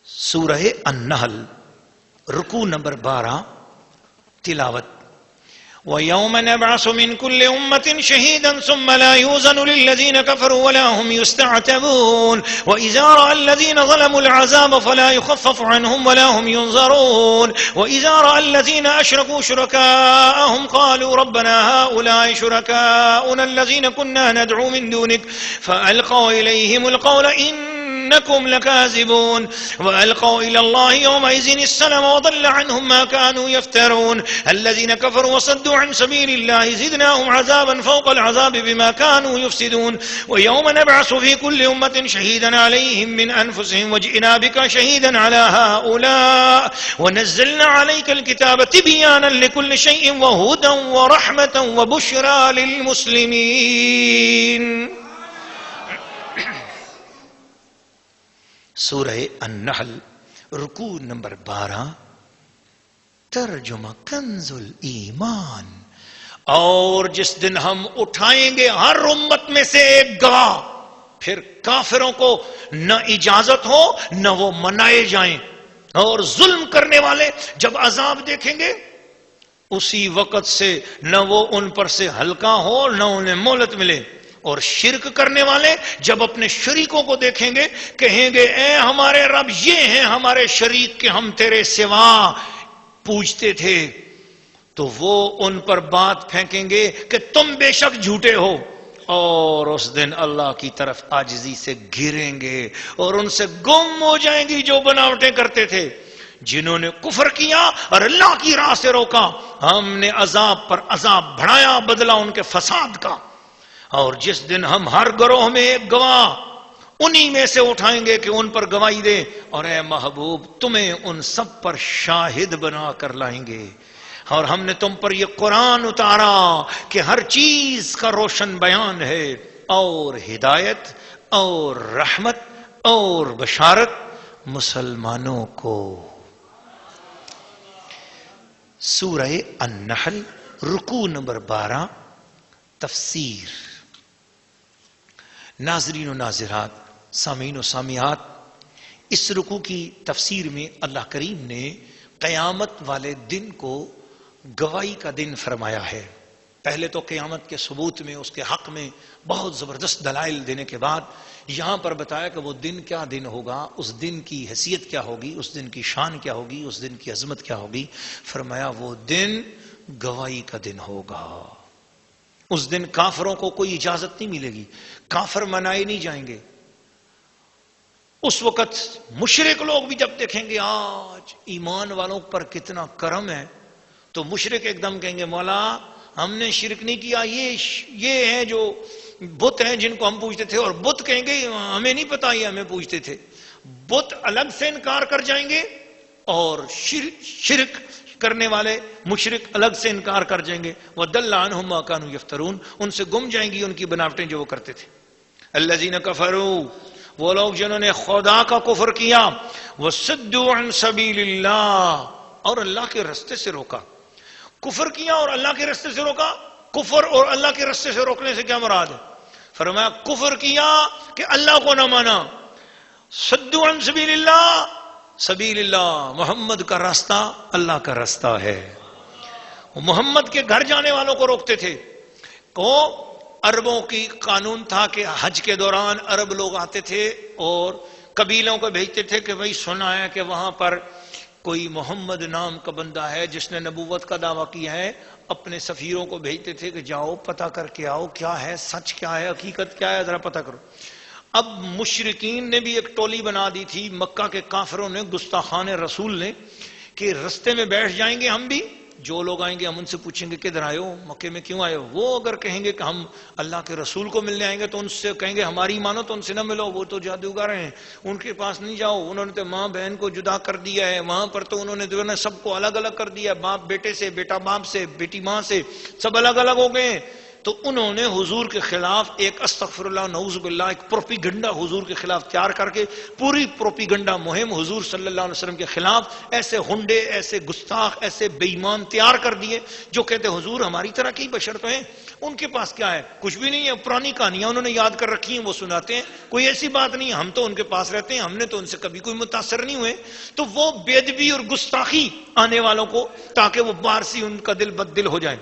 سورہ النحل رکوع نمبر 12 تلاوت وَيَوْمَ نَبْعَثُ مِنْ كُلِّ أُمَّةٍ شَهِيدًا ثُمَّ لَا يُؤْذَنُ لِلَّذِينَ كَفَرُوا وَلَا هُمْ يُسْتَعْتَبُونَ وَإِذَا رَأَى الَّذِينَ ظَلَمُوا الْعَذَابَ فَلَا يُخَفَّفُ عَنْهُمْ وَلَا هُمْ يُنظَرُونَ وَإِذَا رَأَى الَّذِينَ أَشْرَكُوا شُرَكَاءَهُمْ قَالُوا رَبَّنَا هَؤُلَاءِ شُرَكَاؤُنَا الَّذِينَ كُنَّا نَدْعُو مِن دُونِكَ فَأَلْقَوْا إِلَيْهِمُ الْقَوْلَ إنكم لكاذبون وألقوا إلى الله يومئذ السلم وضل عنهم ما كانوا يفترون الذين كفروا وصدوا عن سبيل الله زدناهم عذابا فوق العذاب بما كانوا يفسدون ويوم نبعث في كل أمة شهيدا عليهم من أنفسهم وجئنا بك شهيدا على هؤلاء ونزلنا عليك الكتاب تبيانا لكل شيء وهدى ورحمة وبشرى للمسلمين. سورہ النحل رکوع نمبر 12 ترجمہ کنز الایمان. اور جس دن ہم اٹھائیں گے ہر امت میں سے ایک گواہ، پھر کافروں کو نہ اجازت ہو نہ وہ منائے جائیں، اور ظلم کرنے والے جب عذاب دیکھیں گے اسی وقت سے نہ وہ ان پر سے ہلکا ہو نہ انہیں مہلت ملے. اور شرک کرنے والے جب اپنے شریکوں کو دیکھیں گے کہیں گے اے ہمارے رب یہ ہیں ہمارے شریک کہ ہم تیرے سوا پوجتے تھے، تو وہ ان پر بات پھینکیں گے کہ تم بے شک جھوٹے ہو، اور اس دن اللہ کی طرف عاجزی سے گریں گے اور ان سے گم ہو جائیں گی جو بناوٹیں کرتے تھے. جنہوں نے کفر کیا اور اللہ کی راہ سے روکا ہم نے عذاب پر عذاب بڑھایا بدلہ ان کے فساد کا. اور جس دن ہم ہر گروہ میں ایک گواہ انہی میں سے اٹھائیں گے کہ ان پر گواہی دیں، اور اے محبوب تمہیں ان سب پر شاہد بنا کر لائیں گے. اور ہم نے تم پر یہ قرآن اتارا کہ ہر چیز کا روشن بیان ہے اور ہدایت اور رحمت اور بشارت مسلمانوں کو. سورہ النحل رکوع نمبر 12 تفسیر. ناظرین و ناظرات، سامعین و سامعات، اس رکوع کی تفسیر میں اللہ کریم نے قیامت والے دن کو گواہی کا دن فرمایا ہے. پہلے تو قیامت کے ثبوت میں اس کے حق میں بہت زبردست دلائل دینے کے بعد یہاں پر بتایا کہ وہ دن کیا دن ہوگا، اس دن کی حیثیت کیا ہوگی، اس دن کی شان کیا ہوگی، اس دن کی عظمت کیا ہوگی. فرمایا وہ دن گواہی کا دن ہوگا. اس دن کافروں کو کوئی اجازت نہیں ملے گی، کافر منائے نہیں جائیں گے. اس وقت مشرک لوگ بھی جب دیکھیں گے آج ایمان والوں پر کتنا کرم ہے، تو مشرک ایک دم کہیں گے مولا ہم نے شرک نہیں کیا، یہ ہیں جو بت ہیں جن کو ہم پوجتے تھے. اور بت کہیں گے ہمیں نہیں پتا یہ ہمیں پوجتے تھے. بت الگ سے انکار کر جائیں گے اور شرک کرنے والے مشرک الگ سے انکار کر جائیں گے. وَضَلَّ عَنْهُمْ مَا كَانُوا يَفْتَرُونَ، ان سے گم جائیں گی ان کی بناوٹیں جو وہ کرتے تھے. الَّذِينَ كَفَرُوا، وہ لوگ جنہوں نے خدا کا کفر کیا، وَصَدُّوا عَنْ سَبِيلِ اللَّهِ، اور اللہ کے راستے سے روکا. کفر کیا اور اللہ کے راستے سے روکا. کفر اور اللہ کے راستے سے روکنے سے کیا مراد ہے؟ فرمایا کفر کیا کہ اللہ کو نہ مانا. صدوا عن سبیل اللہ، سبیل اللہ محمد کا راستہ اللہ کا راستہ ہے. محمد کے گھر جانے والوں کو روکتے تھے. کو عربوں کی قانون تھا کہ حج کے دوران عرب لوگ آتے تھے اور قبیلوں کو بھیجتے تھے کہ بھائی سنا ہے کہ وہاں پر کوئی محمد نام کا بندہ ہے جس نے نبوت کا دعویٰ کیا ہے. اپنے سفیروں کو بھیجتے تھے کہ جاؤ پتہ کر کے آؤ کیا ہے، سچ کیا ہے، حقیقت کیا ہے، ذرا پتہ کرو. اب مشرکین نے بھی ایک ٹولی بنا دی تھی، مکہ کے کافروں نے، گستاخان رسول نے، کہ رستے میں بیٹھ جائیں گے ہم بھی، جو لوگ آئیں گے ہم ان سے پوچھیں گے کدھر آئے ہو، مکے میں کیوں آئے ہو. وہ اگر کہیں گے کہ ہم اللہ کے رسول کو ملنے آئیں گے تو ان سے کہیں گے ہماری مانو تو ان سے نہ ملو، وہ تو جادوگر ہیں ان کے پاس نہیں جاؤ، انہوں نے تو ماں بہن کو جدا کر دیا ہے، وہاں پر تو انہوں نے جو ہے نا سب کو الگ الگ کر دیا ہے، باپ بیٹے سے، بیٹا باپ سے، بیٹی ماں سے، سب الگ الگ ہو گئے. تو انہوں نے حضور کے خلاف ایک استغفر اللہ نعوذ باللہ ایک پروپیگنڈا حضور کے خلاف تیار کر کے پوری پروپیگنڈا مہم حضور صلی اللہ علیہ وسلم کے خلاف ایسے ہنڈے، ایسے گستاخ، ایسے بے ایمان تیار کر دیے جو کہتے حضور ہماری طرح کی بشر تو ہیں، ان کے پاس کیا ہے؟ کچھ بھی نہیں ہے، پرانی کہانیاں انہوں نے یاد کر رکھی ہیں، وہ سناتے ہیں، کوئی ایسی بات نہیں ہے، ہم تو ان کے پاس رہتے ہیں، ہم نے تو ان سے کبھی کوئی متاثر نہیں ہوئے. تو وہ بے ادبی اور گستاخی آنے والوں کو، تاکہ وہ بار سی ان کا دل بد دل ہو جائے.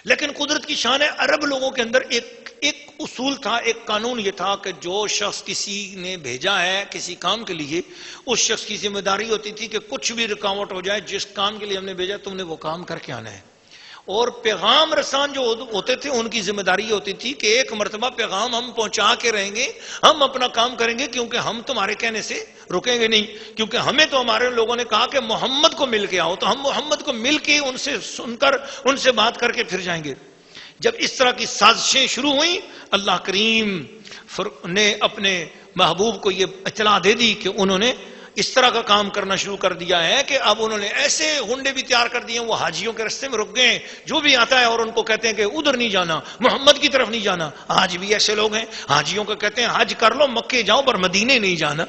لیکن قدرت کی شان ہے، عرب لوگوں کے اندر ایک اصول تھا، ایک قانون یہ تھا کہ جو شخص کسی نے بھیجا ہے کسی کام کے لیے، اس شخص کی ذمہ داری ہوتی تھی کہ کچھ بھی رکاوٹ ہو جائے، جس کام کے لیے ہم نے بھیجا تم نے وہ کام کر کے آنا ہے. اور پیغام رسان جو ہوتے تھے ان کی ذمہ داری ہوتی تھی کہ ایک مرتبہ پیغام ہم پہنچا کے رہیں گے، ہم اپنا کام کریں گے، کیونکہ ہم تمہارے کہنے سے رکیں گے نہیں، کیونکہ ہمیں تو ہمارے لوگوں نے کہا کہ محمد کو مل کے آؤ، تو ہم محمد کو مل کے ان سے سن کر ان سے بات کر کے پھر جائیں گے. جب اس طرح کی سازشیں شروع ہوئیں، اللہ کریم نے اپنے محبوب کو یہ اطلاع دے دی کہ انہوں نے اس طرح کا کام کرنا شروع کر دیا ہے کہ اب انہوں نے ایسے غنڈے بھی تیار کر دیے، وہ حاجیوں کے رستے میں رک گئے، جو بھی آتا ہے اور ان کو کہتے ہیں کہ ادھر نہیں جانا، محمد کی طرف نہیں جانا. آج بھی ایسے لوگ ہیں، حاجیوں کو کہتے ہیں حج کر لو، مکے جاؤ پر مدینے نہیں جانا.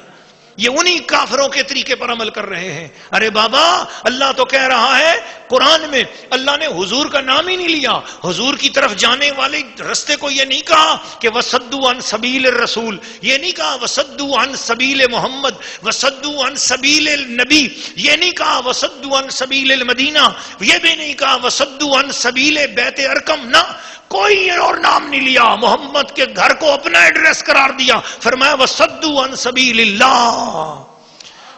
یہ انہی کافروں کے طریقے پر عمل کر رہے ہیں. ارے بابا، اللہ تو کہہ رہا ہے قرآن میں، اللہ نے حضور کا نام ہی نہیں لیا، حضور کی طرف جانے والے رستے کو یہ نہیں کہا کہ وصدوا عن سبیل الرسول، یہ نہیں کہا وصدوا عن سبیل محمد، وصدوا عن سبیل النبی، یہ نہیں کہا وصدوا عن سبیل المدینہ، یہ بھی نہیں کہا وصدوا عن سبیل بیت ارقم. نہ، کوئی اور نام نہیں لیا، محمد کے گھر کو اپنا ایڈریس قرار دیا، فرمایا وصدوا عن سبیل اللہ.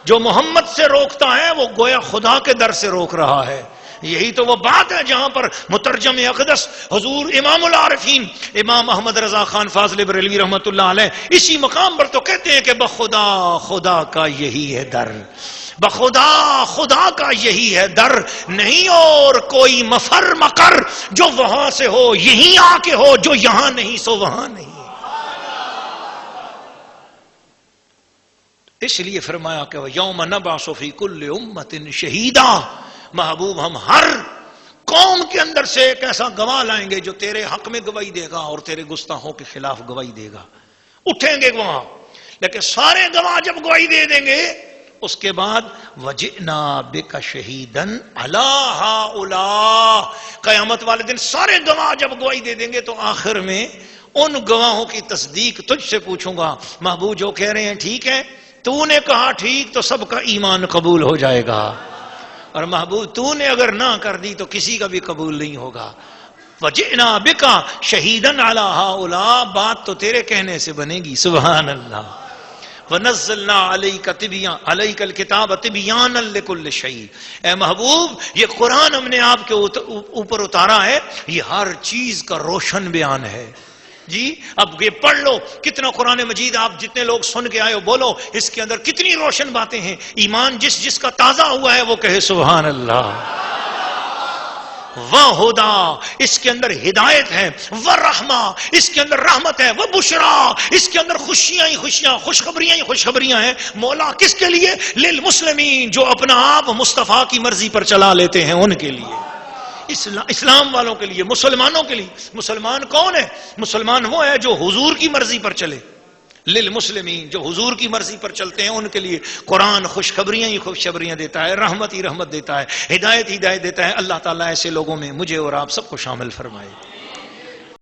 جو محمد سے روکتا ہے وہ گویا خدا کے در سے روک رہا ہے. یہی تو وہ بات ہے جہاں پر مترجم اقدس حضور امام العارفین امام احمد رضا خان فاضل بریلوی رحمۃ اللہ علیہ اسی مقام پر تو کہتے ہیں کہ بخدا خدا کا یہی ہے در، بخدا خدا کا یہی ہے در، نہیں اور کوئی مفر مقر، جو وہاں سے ہو یہیں آ کے ہو، جو یہاں نہیں سو وہاں نہیں. اس لیے فرمایا کہ یوم نبعث فی کل امت شہیدا، محبوب ہم ہر قوم کے اندر سے ایک ایسا گواہ لائیں گے جو تیرے حق میں گواہی دے گا اور تیرے گستاخوں کے خلاف گواہی دے گا. اٹھیں گے گواہ، لیکن سارے گواہ جب گواہی دے دیں گے اس کے بعد وجئنا بک شہیدا علی ہؤلاء، قیامت والے دن سارے گواہ جب گواہی دے دیں گے تو آخر میں ان گواہوں کی تصدیق تجھ سے پوچھوں گا. محبوب جو کہہ رہے ہیں ٹھیک ہے، تو نے کہا ٹھیک تو سب کا ایمان قبول ہو جائے گا، اور محبوب تو نے اگر نہ کر دی تو کسی کا بھی قبول نہیں ہوگا. وجئنا بک شہیدا علی ہؤلاء، بات تو تیرے کہنے سے بنے گی. سبحان اللہ. وَنَزَّلْنَا عَلَيْكَ الْكِتَابَ تِبْيَانًا لِكُلِّ شَيْءٍ، اے محبوب یہ قرآن ہم نے آپ کے اوپر اتارا ہے، یہ ہر چیز کا روشن بیان ہے. جی اب یہ پڑھ لو، کتنا قرآن مجید آپ جتنے لوگ سن کے آئے ہو بولو اس کے اندر کتنی روشن باتیں ہیں. ایمان جس کا تازہ ہوا ہے وہ کہے سبحان اللہ. وَہُدَىٰ، اس کے اندر ہدایت ہے، وَرَحْمَةٌ، اس کے اندر رحمت ہے، وَبُشْرَىٰ، اس کے اندر خوشیاں ہی خوشیاں، خوشخبریاں ہی خوشخبریاں ہیں. مولا کس کے لیے؟ للمسلمین، جو اپنا آپ مصطفیٰ کی مرضی پر چلا لیتے ہیں ان کے لیے، اسلام والوں کے لیے، مسلمانوں کے لیے. مسلمان کون ہے؟ مسلمان وہ ہے جو حضور کی مرضی پر چلے. للمسلمین، جو حضور کی مرضی پر چلتے ہیں ان کے لیے قرآن خوشخبریاں ہی خوشخبریاں دیتا ہے، رحمت ہی رحمت دیتا ہے، ہدایت ہی ہدایت دیتا ہے. اللہ تعالیٰ ایسے لوگوں میں مجھے اور آپ سب کو شامل فرمائے.